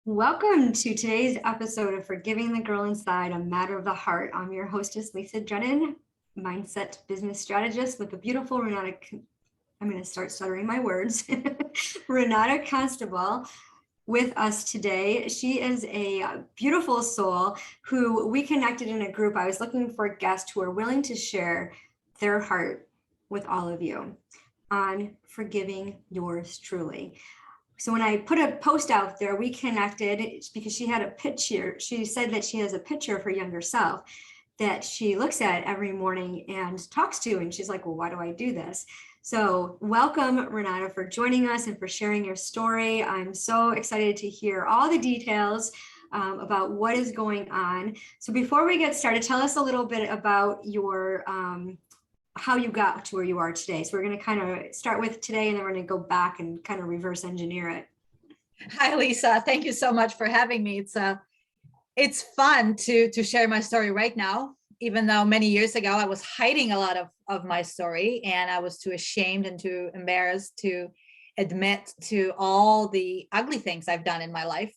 Welcome to today's episode of Forgiving the Girl Inside, a Matter of the Heart. I'm your hostess, Lisa Drennan, mindset business strategist with the beautiful Renata, I'm going to start stuttering my words, Renata Constable with us today. She is a beautiful soul who we connected in a group. I was looking for guests who are willing to share their heart with all of you on forgiving yours truly. So when I put a post out there, we connected because she had a picture. She said that she has a picture of her younger self that she looks at every morning and talks to. And she's like, well, why do I do this? So welcome, Renata, for joining us and for sharing your story. I'm so excited to hear all the details about what is going on. So before we get started, tell us a little bit about your how you got to where you are today. So we're going to kind of start with today, and then we're going to go back and kind of reverse engineer it. Hi, Lisa. Thank you so much for having me. It's fun to share my story right now, even though many years ago I was hiding a lot of my story, and I was too ashamed and too embarrassed to admit to all the ugly things I've done in my life,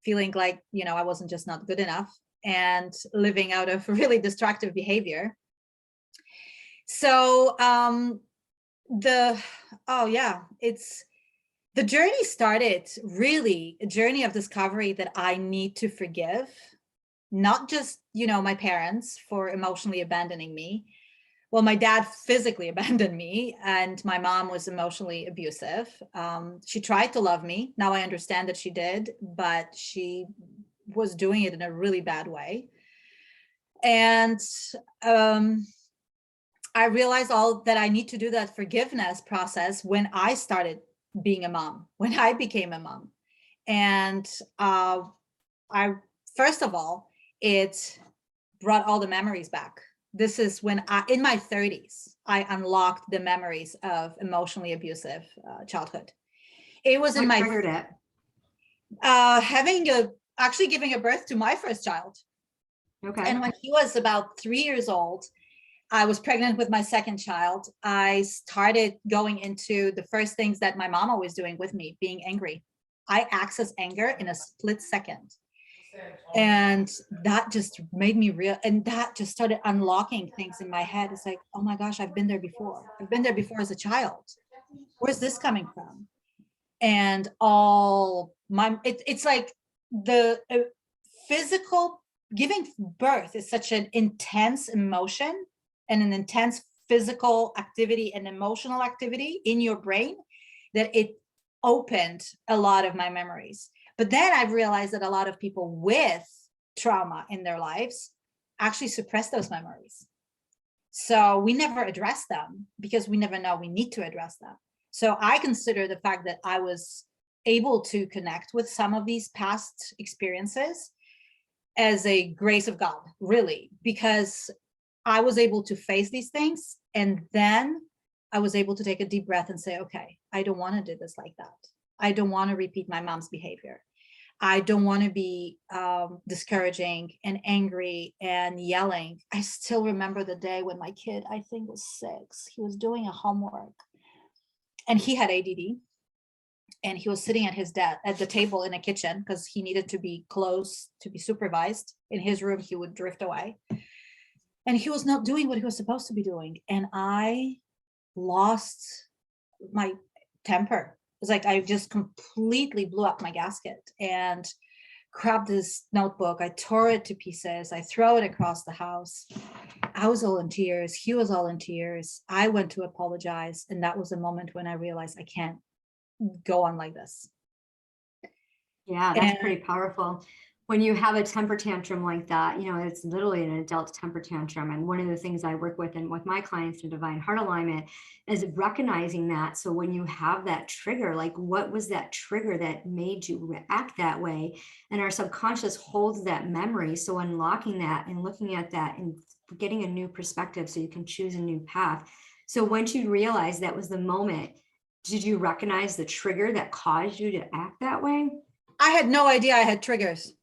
feeling like, I wasn't just not good enough and living out of really destructive behavior. So the journey started really a journey of discovery that I need to forgive, not just, my parents for emotionally abandoning me. Well, my dad physically abandoned me, and my mom was emotionally abusive. She tried to love me. Now I understand that she did, but she was doing it in a really bad way. And I realized all that I need to do that forgiveness process when I started being a mom, when I became a mom. And first of all, it brought all the memories back. This is when in my 30s, I unlocked the memories of emotionally abusive childhood. It was in my actually giving a birth to my first child. Okay. And when he was about 3 years old, I was pregnant with my second child. I started going into the first things that my mom was doing with me, being angry. I accessed anger in a split second. And that just made me real. And that just started unlocking things in my head. It's like, oh my gosh, I've been there before. I've been there before as a child. Where's this coming from? And it's like the physical giving birth is such an intense emotion and an intense physical activity and emotional activity in your brain that it opened a lot of my memories. But then I've realized that a lot of people with trauma in their lives actually suppress those memories. So we never address them because we never know we need to address them. So I consider the fact that I was able to connect with some of these past experiences as a grace of God, really, because I was able to face these things. And then I was able to take a deep breath and say, okay, I don't want to do this like that. I don't want to repeat my mom's behavior. I don't want to be discouraging and angry and yelling. I still remember the day when my kid, I think was 6, he was doing a homework and he had ADD. And he was sitting at the table in a kitchen because he needed to be close to be supervised. In his room, he would drift away. And he was not doing what he was supposed to be doing. And I lost my temper. It was like I just completely blew up my gasket and grabbed this notebook. I tore it to pieces. I threw it across the house. I was all in tears. He was all in tears. I went to apologize. And that was the moment when I realized I can't go on like this. Yeah, that's pretty powerful. When you have a temper tantrum like that, it's literally an adult temper tantrum. And one of the things I work with and with my clients in Divine Heart Alignment is recognizing that. So when you have that trigger, like what was that trigger that made you react that way? And our subconscious holds that memory. So unlocking that and looking at that and getting a new perspective so you can choose a new path. So once you realize that was the moment, did you recognize the trigger that caused you to act that way? I had no idea I had triggers.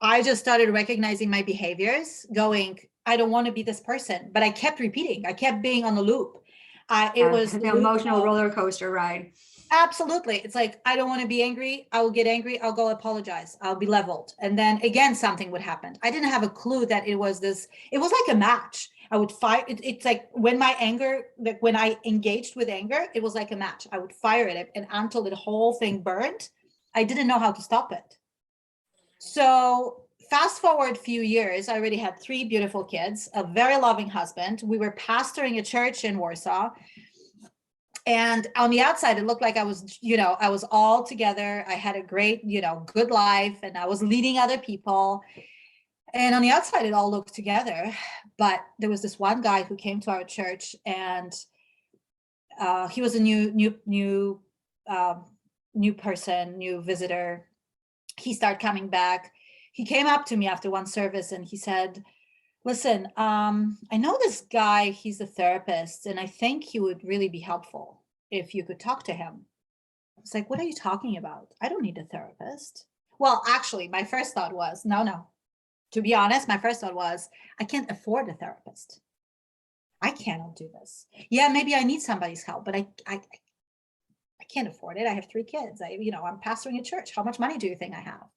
I just started recognizing my behaviors, going, I don't want to be this person, but I kept repeating. I kept being on the loop. It was the The loop emotional of, roller coaster ride. absolutely. It's like, I don't want to be angry. I will get angry. I'll go apologize. I'll be leveled. And then again, something would happen. I didn't have a clue that it was this, it was like a match. I would fire. It's like when my anger, like when I engaged with anger, it was like a match. I would fire it, and until the whole thing burned, I didn't know how to stop it. So fast forward a few years, I already had 3 beautiful kids, a very loving husband. We were pastoring a church in Warsaw. And on the outside, it looked like I was, I was all together. I had a great, good life, and I was leading other people. And on the outside, it all looked together. But there was this one guy who came to our church, and he was a new person, new visitor. He started coming back. He came up to me after one service and he said, listen, I know this guy, he's a therapist, and I think he would really be helpful if you could talk to him. I was like, what are you talking about? I don't need a therapist. Well, actually, my first thought was, no. To be honest, my first thought was, I can't afford a therapist. I cannot do this. Yeah, maybe I need somebody's help, but I can't afford it. I have 3 kids. I'm pastoring a church. How much money do you think I have?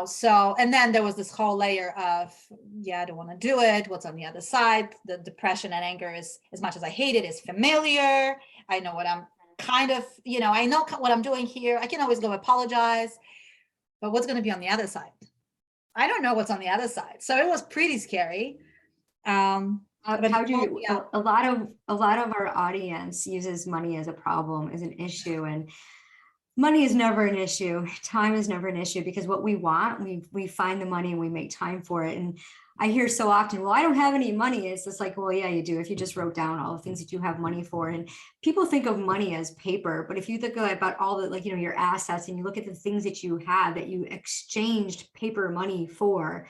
So, and then there was this whole layer of, I don't want to do it. What's on the other side? The depression and anger is, as much as I hate it, is familiar. I know what I'm I know what I'm doing here. I can always go apologize, but what's going to be on the other side? I don't know what's on the other side. So it was pretty scary. But How do you, a lot of our audience uses money as a problem, as an issue, and money is never an issue. Time is never an issue, because what we want, we find the money and we make time for it. And I hear so often, well, I don't have any money. It's just like, well, yeah, you do. If you just wrote down all the things that you have money for. And people think of money as paper, but if you think about all the, your assets, and you look at the things that you have that you exchanged paper money for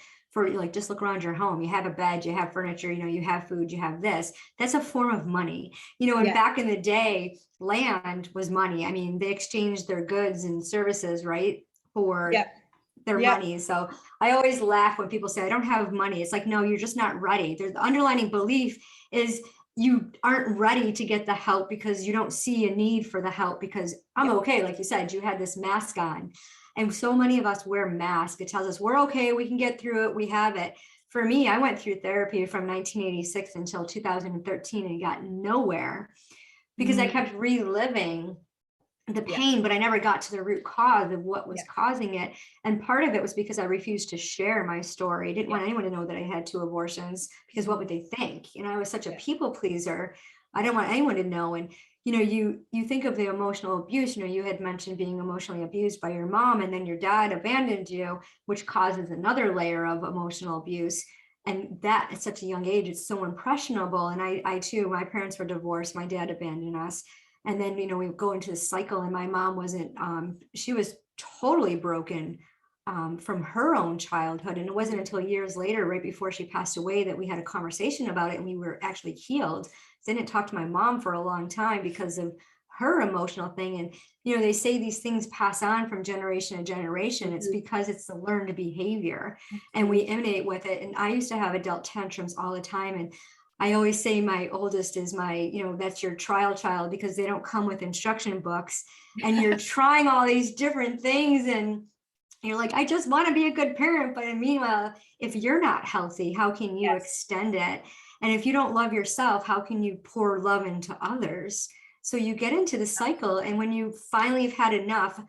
just look around your home. You have a bed, you have furniture, you have food, you have this. That's a form of money. And back in the day, land was money. I mean, they exchanged their goods and services, right, for their money. So I always laugh when people say, I don't have money. It's like, no, you're just not ready. There's the underlying belief is you aren't ready to get the help because you don't see a need for the help, because I'm okay. Like you said, you had this mask on. And so many of us wear masks. It tells us we're okay, we can get through it, we have it. For me, I went through therapy from 1986 until 2013 and got nowhere because I kept reliving the pain, but I never got to the root cause of what was causing it. And part of it was because I refused to share my story. I didn't want anyone to know that I had 2 abortions, because what would they think? I was such a people pleaser. I didn't want anyone to know. And you think of the emotional abuse, you had mentioned being emotionally abused by your mom, and then your dad abandoned you, which causes another layer of emotional abuse. And that at such a young age, it's so impressionable. And I too, my parents were divorced. My dad abandoned us. And then, we go into this cycle, and my mom wasn't, she was totally broken from her own childhood. And it wasn't until years later, right before she passed away, that we had a conversation about it and we were actually healed. I didn't talk to my mom for a long time because of her emotional thing. And, they say these things pass on from generation to generation. It's because it's the learned behavior and we emanate with it. And I used to have adult tantrums all the time. And I always say my oldest is my, that's your trial child, because they don't come with instruction books and you're trying all these different things. And you're like, I just want to be a good parent. But meanwhile, if you're not healthy, how can you extend it? And if you don't love yourself, how can you pour love into others? So you get into the cycle. And when you finally have had enough,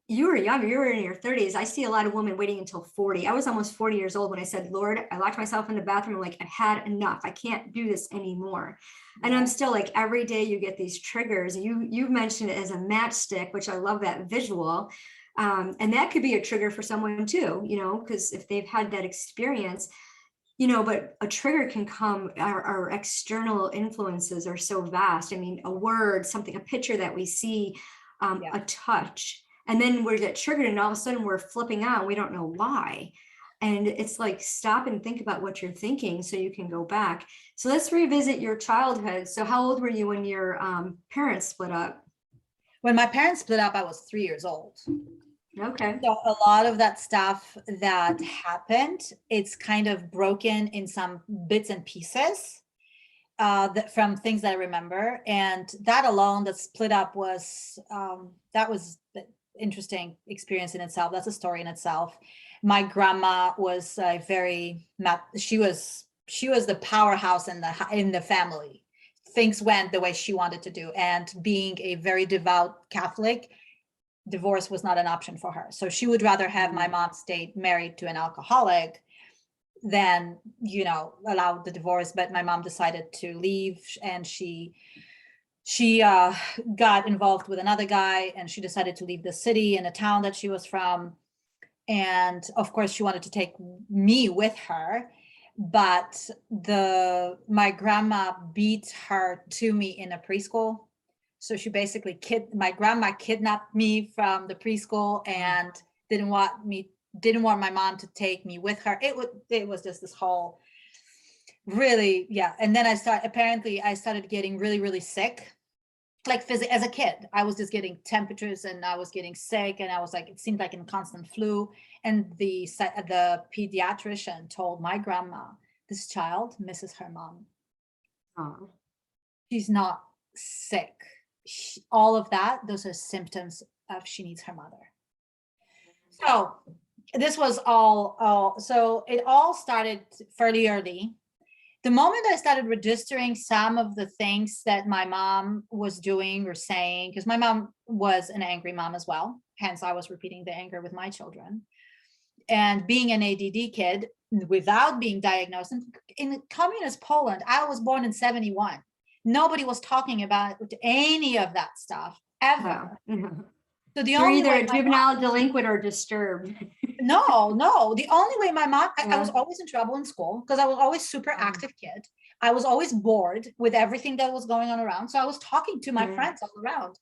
you were young, you were in your 30s. I see a lot of women waiting until 40. I was almost 40 years old when I said, Lord, I locked myself in the bathroom. I'm like, I've had enough. I can't do this anymore. And I'm still like, every day you get these triggers. You've mentioned it as a matchstick, which I love that visual. And that could be a trigger for someone too, because if they've had that experience, but a trigger can come, our external influences are so vast. I mean, a word, something, a picture that we see, a touch, and then we get triggered and all of a sudden we're flipping out. We don't know why. And it's like, stop and think about what you're thinking so you can go back. So let's revisit your childhood. So how old were you when your parents split up? When my parents split up, I was 3 years old. Okay. So a lot of that stuff that happened, it's kind of broken in some bits and pieces that from things that I remember. And that alone, that split up was that was the interesting experience in itself. That's a story in itself. My grandma was a she was the powerhouse in the family. Things went the way she wanted to do. And being a very devout Catholic, divorce was not an option for her. So she would rather have my mom stay married to an alcoholic than, allow the divorce. But my mom decided to leave, and she got involved with another guy, and she decided to leave the city and the town that she was from. And of course she wanted to take me with her, but my grandma beat her to me in a preschool. So she basically my grandma kidnapped me from the preschool and didn't want my mom to take me with her. It was just this whole really, yeah. And then I started getting really, really sick. Like as a kid, I was just getting temperatures and I was getting sick, and I was like, it seemed like a constant flu. And the pediatrician told my grandma, this child misses her mom. Oh. She's not sick. All of that, those are symptoms of she needs her mother. So this was so it all started fairly early. The moment I started registering some of the things that my mom was doing or saying, because my mom was an angry mom as well, hence I was repeating the anger with my children. And being an ADD kid without being diagnosed in communist Poland, I was born in 1971. Nobody was talking about any of that stuff ever. Wow. So the You're only either way a juvenile delinquent or disturbed. no, the only way my mom, I was Yeah. always in trouble in school because I was always super active kid. I was always bored with everything that was going on around. So I was talking to my friends all around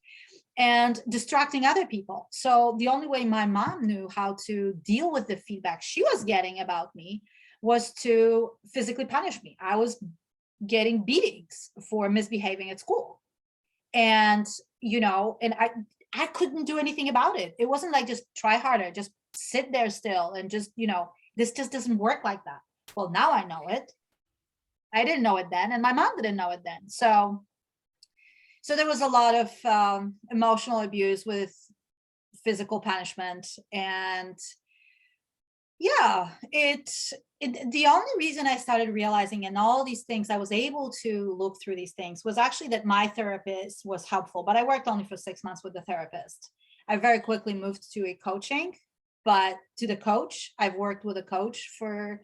and distracting other people. So the only way my mom knew how to deal with the feedback she was getting about me was to physically punish me. I was getting beatings for misbehaving at school. And, and I couldn't do anything about it. It wasn't like just try harder, just sit there still and just, this just doesn't work like that. Well, now I know it. I didn't know it then, and my mom didn't know it then. So there was a lot of emotional abuse with physical punishment. And yeah, the only reason I started realizing and all these things, I was able to look through these things, was actually that my therapist was helpful, but I worked only for 6 months with the therapist. I very quickly moved to a coaching, but to the coach, I've worked with a coach for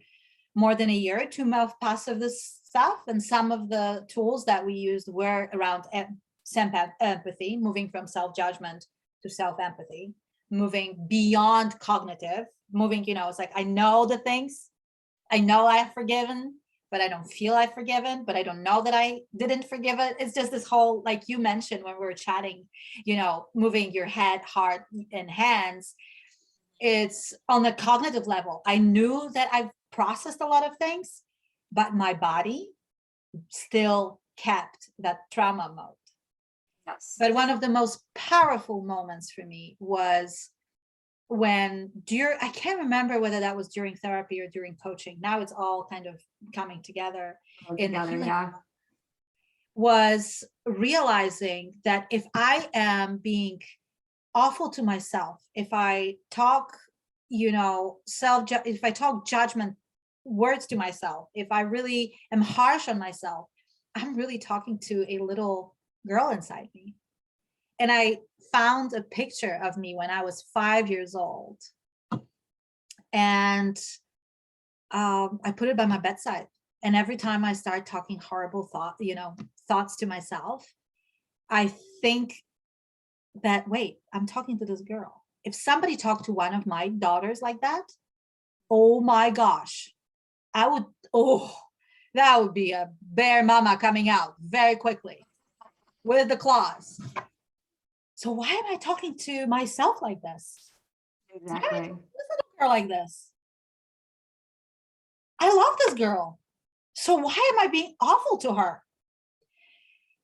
more than a year to move past this stuff. And some of the tools that we used were around empathy, moving from self-judgment to self-empathy, moving beyond cognitive, moving, it's like, I know the things, I know I have forgiven, but I don't feel I've forgiven, but I don't know that I didn't forgive it. It's just this whole, like you mentioned when we were chatting, moving your head, heart, and hands. It's on the cognitive level. I knew that I've processed a lot of things, but my body still kept that trauma mode. Yes. But one of the most powerful moments for me was when I can't remember whether that was during therapy or during coaching. Now it's all kind of coming together in the healing. Yeah. Was realizing that if I am being awful to myself, if I talk, if I talk judgment words to myself, if I really am harsh on myself, I'm really talking to a little girl inside me. And I found a picture of me when I was 5 years old. And I put it by my bedside. And every time I start talking horrible thoughts to myself, I think that, wait, I'm talking to this girl. If somebody talked to one of my daughters like that, oh my gosh, that would be a bear mama coming out very quickly with the claws. So why am I talking to myself like this? Exactly. Why am I talking to this little girl like this? I love this girl. So why am I being awful to her?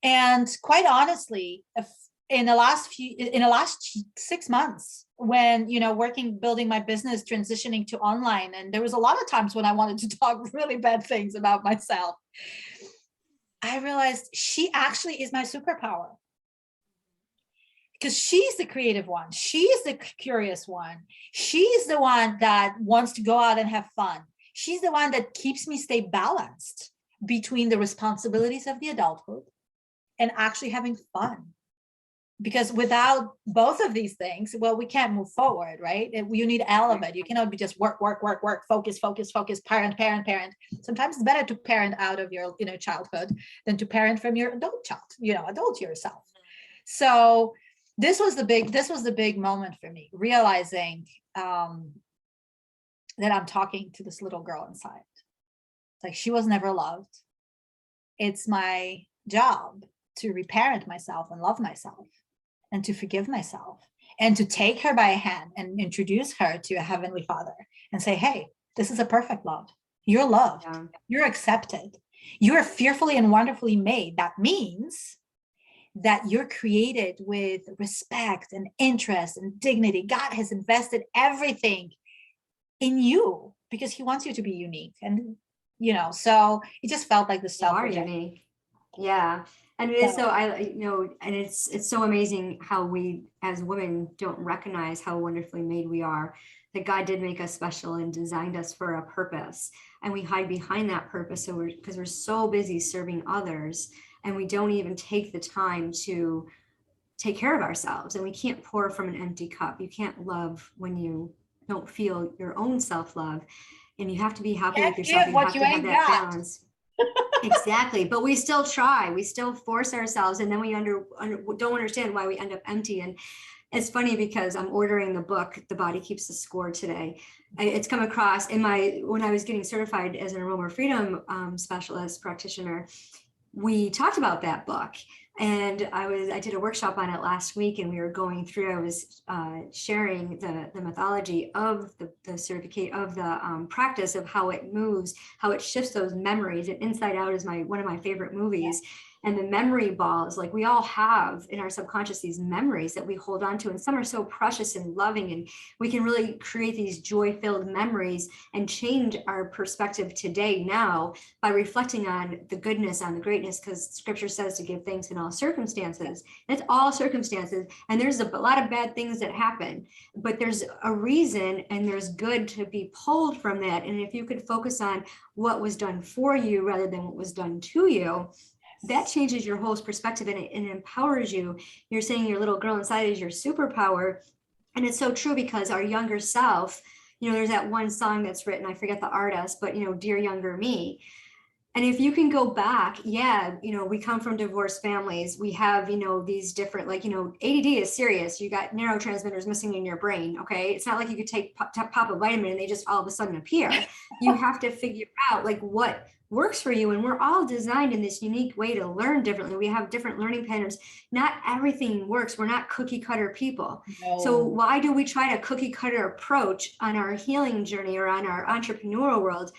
And quite honestly, in the last 6 months, when, building my business, transitioning to online, and there was a lot of times when I wanted to talk really bad things about myself, I realized she actually is my superpower, because she's the creative one. She's the curious one. She's the one that wants to go out and have fun. She's the one that keeps me stay balanced between the responsibilities of the adulthood and actually having fun. Because without both of these things, well, we can't move forward, right? You need all of it. You cannot be just work, focus, parent. Sometimes it's better to parent out of your, childhood than to parent from your adult child, adult yourself. So this was the big moment for me, realizing that I'm talking to this little girl inside. It's like, she was never loved. It's my job to reparent myself and love myself, and to forgive myself, and to take her by a hand and introduce her to a heavenly Father and say, hey, this is a perfect love. You're loved. Yeah. You're accepted. You are fearfully and wonderfully made. That means that you're created with respect and interest and dignity. God has invested everything in you because he wants you to be unique. And, so it just felt like the self-rejection. You are unique. Yeah. And it is so, and it's so amazing how we as women don't recognize how wonderfully made we are, that God did make us special and designed us for a purpose. And we hide behind that purpose. So because we're so busy serving others, and we don't even take the time to take care of ourselves. And we can't pour from an empty cup. You can't love when you don't feel your own self-love. And you have to be happy with yourself. You have to have that balance. Exactly. But we still try. We still force ourselves. And then we don't understand why we end up empty. And it's funny because I'm ordering the book, The Body Keeps the Score, today. It's come across when I was getting certified as an aroma freedom specialist practitioner. We talked about that book, and I did a workshop on it last week, and we were going through, I was sharing the mythology of the certificate of the practice of how it moves, how it shifts those memories. And Inside Out is one of my favorite movies. And the memory balls, like we all have in our subconscious, these memories that we hold on to, and some are so precious and loving, and we can really create these joy-filled memories and change our perspective today now by reflecting on the goodness, on the greatness, because scripture says to give thanks in all circumstances. It's all circumstances, and there's a lot of bad things that happen, but there's a reason, and there's good to be pulled from that. And if you could focus on what was done for you rather than what was done to you, that changes your whole perspective, and it empowers you. You're saying your little girl inside is your superpower. And it's so true, because our younger self, there's that one song that's written, I forget the artist, but, Dear Younger Me. And if you can go back, we come from divorced families. We have, these different, ADD is serious. You got neurotransmitters missing in your brain. Okay. It's not like you could pop a vitamin and they just all of a sudden appear. You have to figure out what works for you. And we're all designed in this unique way to learn differently. We have different learning patterns. Not everything works. We're not cookie cutter people. No. So why do we try to cookie cutter approach on our healing journey or on our entrepreneurial world?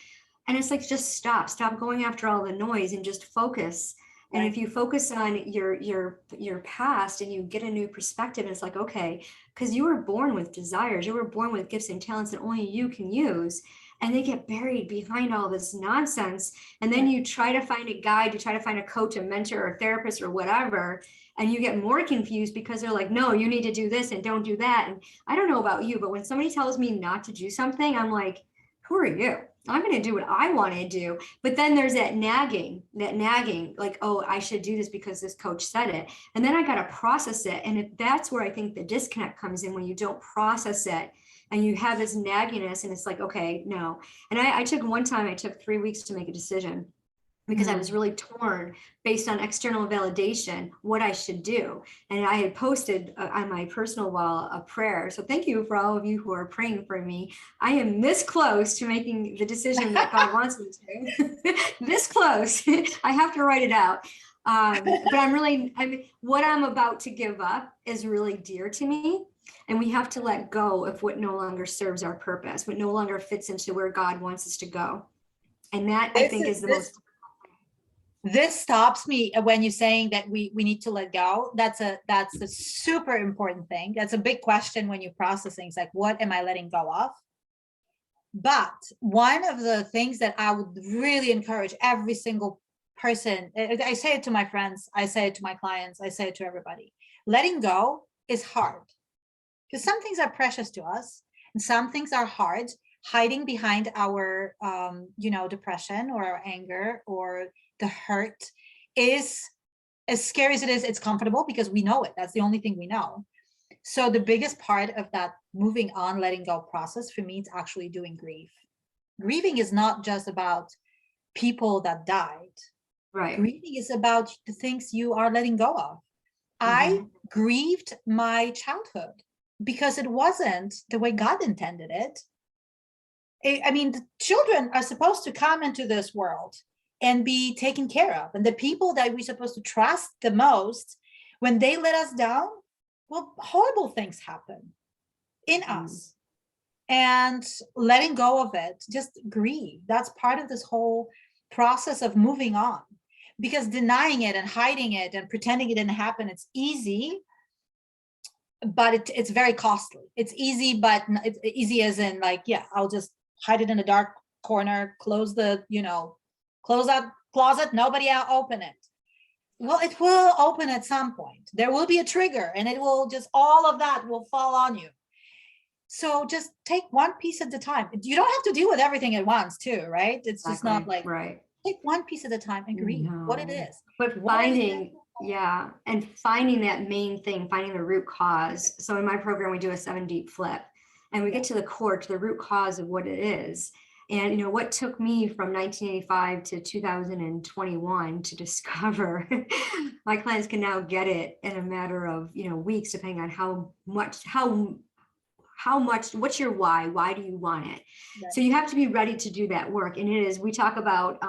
And it's like, just stop going after all the noise and just focus. Right. And if you focus on your past and you get a new perspective, it's like, okay, because you were born with desires, you were born with gifts and talents that only you can use. And they get buried behind all this nonsense. And then you try to find a guide, you try to find a coach, a mentor, or a therapist, or whatever. And you get more confused because they're like, no, you need to do this and don't do that. And I don't know about you, but when somebody tells me not to do something, I'm like, who are you? I'm going to do what I want to do. But then there's that nagging, like, oh, I should do this because this coach said it. And then I got to process it. And that's where I think the disconnect comes in, when you don't process it. And you have this nagginess, and it's like, okay, no. And I took 3 weeks to make a decision, because I was really torn based on external validation, what I should do. And I had posted on my personal wall a prayer. So thank you for all of you who are praying for me. I am this close to making the decision that God wants me to. This close. I have to write it out. But what I'm about to give up is really dear to me. And we have to let go of what no longer serves our purpose, what no longer fits into where God wants us to go. And that, I think, is the most. This stops me when you're saying that we need to let go. That's a super important thing. That's a big question when you process things like, what am I letting go of? But one of the things that I would really encourage every single person, I say it to my friends, I say it to my clients, I say it to everybody. Letting go is hard because some things are precious to us and some things are hard. Hiding behind our, depression or our anger or the hurt is, as scary as it is, it's comfortable because we know it. That's the only thing we know. So the biggest part of that moving on, letting go process for me is actually doing grief. Grieving is not just about people that died. Right. Grieving is about the things you are letting go of. I grieved my childhood because it wasn't the way God intended it. I mean, the children are supposed to come into this world and be taken care of. And the people that we're supposed to trust the most, when they let us down, well, horrible things happen in us. And letting go of it, just grieve. That's part of this whole process of moving on. Because denying it and hiding it and pretending it didn't happen, it's easy, but it's very costly. It's easy, but it's easy as in like, yeah, I'll just hide it in a dark corner, close that closet, nobody will open it. Well, it will open at some point. There will be a trigger and it will just, all of that will fall on you. So just take one piece at a time. You don't have to deal with everything at once too, right? It's just not like, right. Take one piece at a time and grieve what it is. But finding that main thing, finding the root cause. So in my program, we do a 7 deep flip and we get to the core, to the root cause of what it is. And, what took me from 1985 to 2021 to discover my clients can now get it in a matter of, weeks, depending on how much, what's your why do you want it? Right. So you have to be ready to do that work. And we talk about,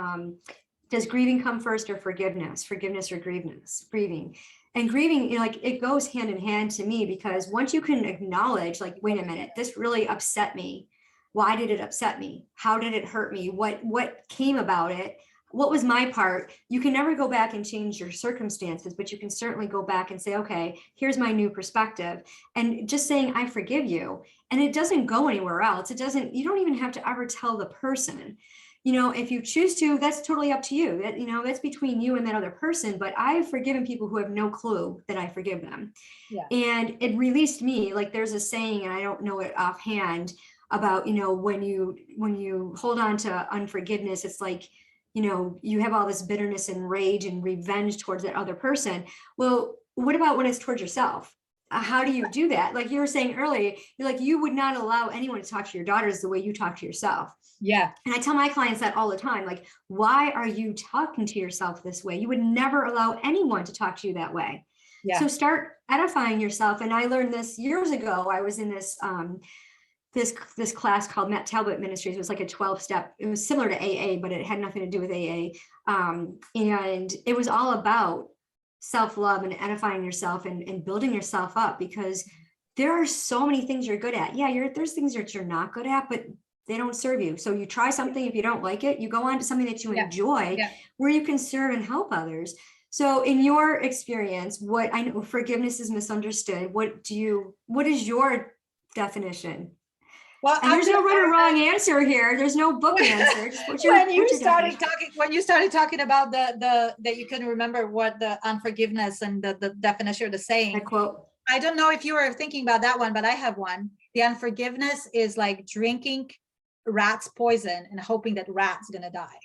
does grieving come first or forgiveness or grieving? And grieving, it goes hand in hand to me, because once you can acknowledge, like, wait a minute, this really upset me. Why did it upset me? How did it hurt me? What came about it? What was my part? You can never go back and change your circumstances, but you can certainly go back and say, okay, here's my new perspective. And just saying, I forgive you. And it doesn't go anywhere else. You don't even have to ever tell the person. If you choose to, that's totally up to you. That's between you and that other person. But I've forgiven people who have no clue that I forgive them. Yeah. And it released me. Like, there's a saying, and I don't know it offhand, about, when you hold on to unforgiveness, it's like, you have all this bitterness and rage and revenge towards that other person. Well, what about when it's towards yourself? How do you do that? Like you were saying earlier, you're like, you would not allow anyone to talk to your daughters the way you talk to yourself. Yeah. And I tell my clients that all the time. Like, why are you talking to yourself this way? You would never allow anyone to talk to you that way. Yeah. So start edifying yourself. And I learned this years ago. I was in this this class called Matt Talbot Ministries. It was like a 12-step. It was similar to AA, but it had nothing to do with AA. And it was all about self-love and edifying yourself and building yourself up, because there are so many things you're good at. Yeah, there's things that you're not good at, but they don't serve you. So you try something. If you don't like it, you go on to something that you enjoy, where you can serve and help others. So in your experience, what I know, forgiveness is misunderstood. What is your definition? Well, and there's no right or wrong answer here. There's no book answer. When you started talking about that you couldn't remember what the unforgiveness and the definition of the saying. I quote. I don't know if you were thinking about that one, but I have one. The unforgiveness is like drinking rat's poison and hoping that rat's gonna die.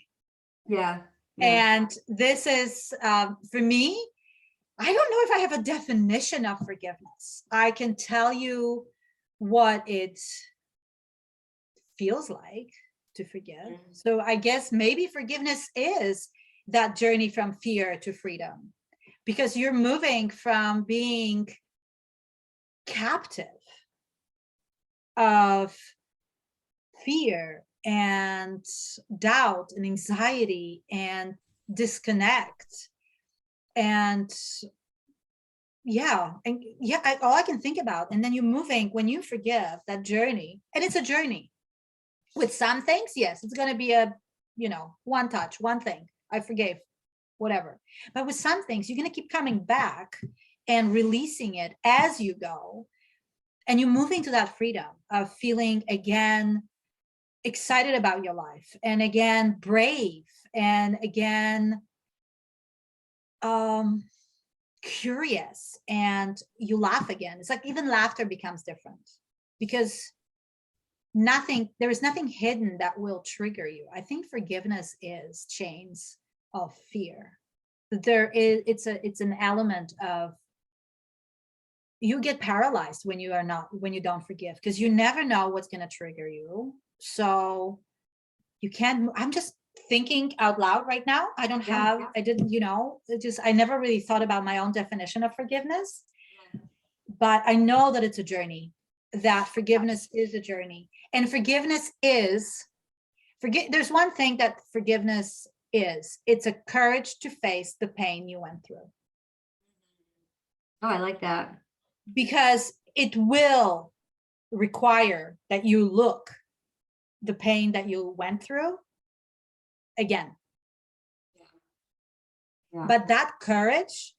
Yeah. And this is for me. I don't know if I have a definition of forgiveness. I can tell you what it feels like to forgive. So I guess maybe forgiveness is that journey from fear to freedom, because you're moving from being captive of fear and doubt and anxiety and disconnect and all I can think about. And then you're moving, when you forgive, that journey, and it's a journey. With some things, yes, it's going to be a, one touch, one thing. I forgave. whatever. But with some things, you're going to keep coming back and releasing it as you go. And you're moving to that freedom of feeling again excited about your life, and again brave, and again curious, and you laugh again. It's like even laughter becomes different because there is nothing hidden that will trigger you. I think forgiveness is chains of fear. It's an element of, you get paralyzed when you don't forgive, because you never know what's going to trigger you. So you can't. I'm just thinking out loud right now. I never really thought about my own definition of forgiveness, but I know that it's a journey, that forgiveness is a journey. And forgiveness is, there's one thing that forgiveness is, it's a courage to face the pain you went through. Oh, I like that. Because it will require that you look the pain that you went through again. Yeah. But that courage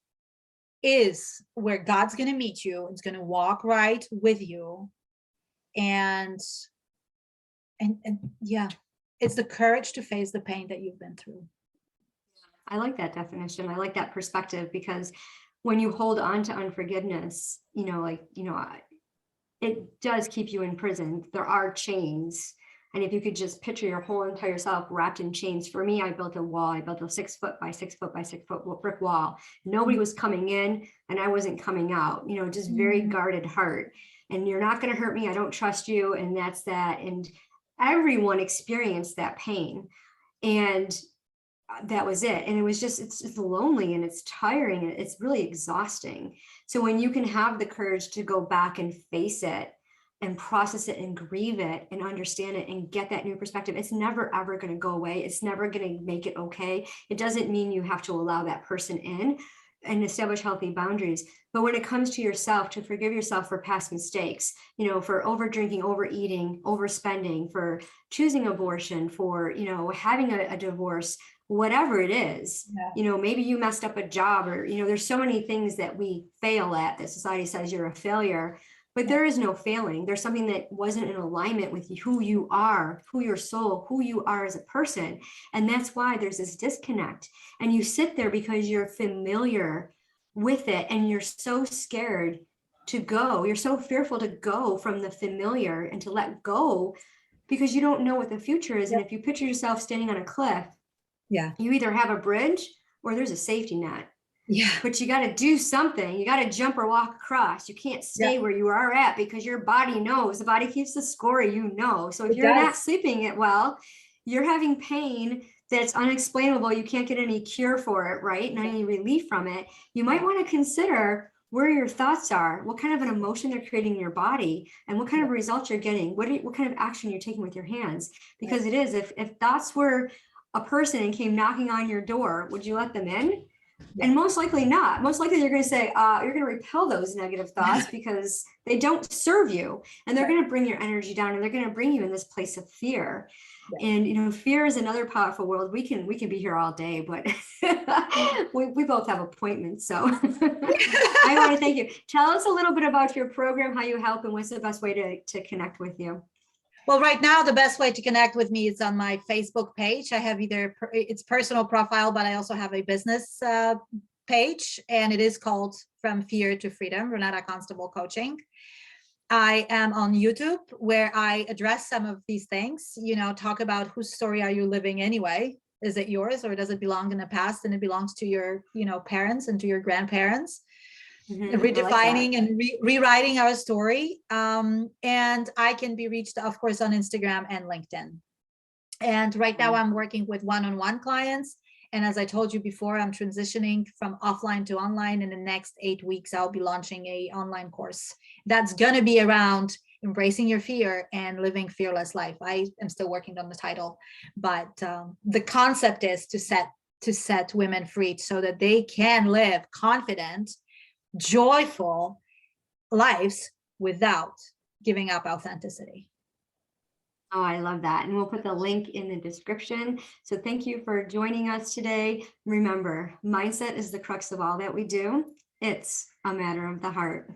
is where God's going to meet you. It's going to walk right with you. And yeah, it's the courage to face the pain that you've been through. I like that definition. I like that perspective, because when you hold on to unforgiveness, it does keep you in prison. There are chains. And if you could just picture your whole entire self wrapped in chains. For me, I built a wall. I built a 6 foot by 6 foot by 6 foot brick wall. Nobody was coming in and I wasn't coming out, just very guarded heart. And you're not going to hurt me. I don't trust you. And that's that. And everyone experienced that pain. And that was it. And it was just, it's lonely and it's tiring. And it's really exhausting. So when you can have the courage to go back and face it and process it and grieve it and understand it and get that new perspective, it's never, ever going to go away. It's never going to make it okay. It doesn't mean you have to allow that person in and establish healthy boundaries. But when it comes to yourself, to forgive yourself for past mistakes, for over drinking, overeating, overspending, for choosing abortion, for, having a divorce, whatever it is, maybe you messed up a job, or, there's so many things that we fail at that society says you're a failure, but there is no failing. There's something that wasn't in alignment with who you are, who your soul, who you are as a person. And that's why there's this disconnect. And you sit there because you're familiar with it and you're so scared to go. You're so fearful to go from the familiar and to let go because you don't know what the future is. And if you picture yourself standing on a cliff, you either have a bridge or there's a safety net. But you got to do something. You got to jump or walk across. You can't stay where you are at because your body knows. The body keeps the score, So if you're not sleeping it well, you're having pain that's unexplainable. You can't get any cure for it, right? Not any relief from it. You might want to consider where your thoughts are, what kind of an emotion they're creating in your body, and what kind of results you're getting. What kind of action you're taking with your hands? Because it is, if thoughts were a person and came knocking on your door, would you let them in? And most likely not. Most likely you're going to say, you're going to repel those negative thoughts because they don't serve you. And they're going to bring your energy down, and they're going to bring you in this place of fear. And, fear is another powerful world. We can be here all day, but we both have appointments. So I want to thank you. Tell us a little bit about your program, how you help, and what's the best way to connect with you. Well, right now, the best way to connect with me is on my Facebook page. I have it's personal profile, but I also have a business page, and it is called From Fear to Freedom, Renata Constable Coaching. I am on YouTube, where I address some of these things, talk about whose story are you living anyway? Is it yours, or does it belong in the past and it belongs to your, parents and to your grandparents? Redefining and rewriting our story. And I can be reached, of course, on Instagram and LinkedIn. And right now I'm working with one-on-one clients. And as I told you before, I'm transitioning from offline to online. In the next 8 weeks, I'll be launching an online course that's going to be around embracing your fear and living fearless life. I am still working on the title, but the concept is to set women free so that they can live confident, joyful lives without giving up authenticity. Oh, I love that. And we'll put the link in the description. So thank you for joining us today. Remember, mindset is the crux of all that we do. It's a matter of the heart.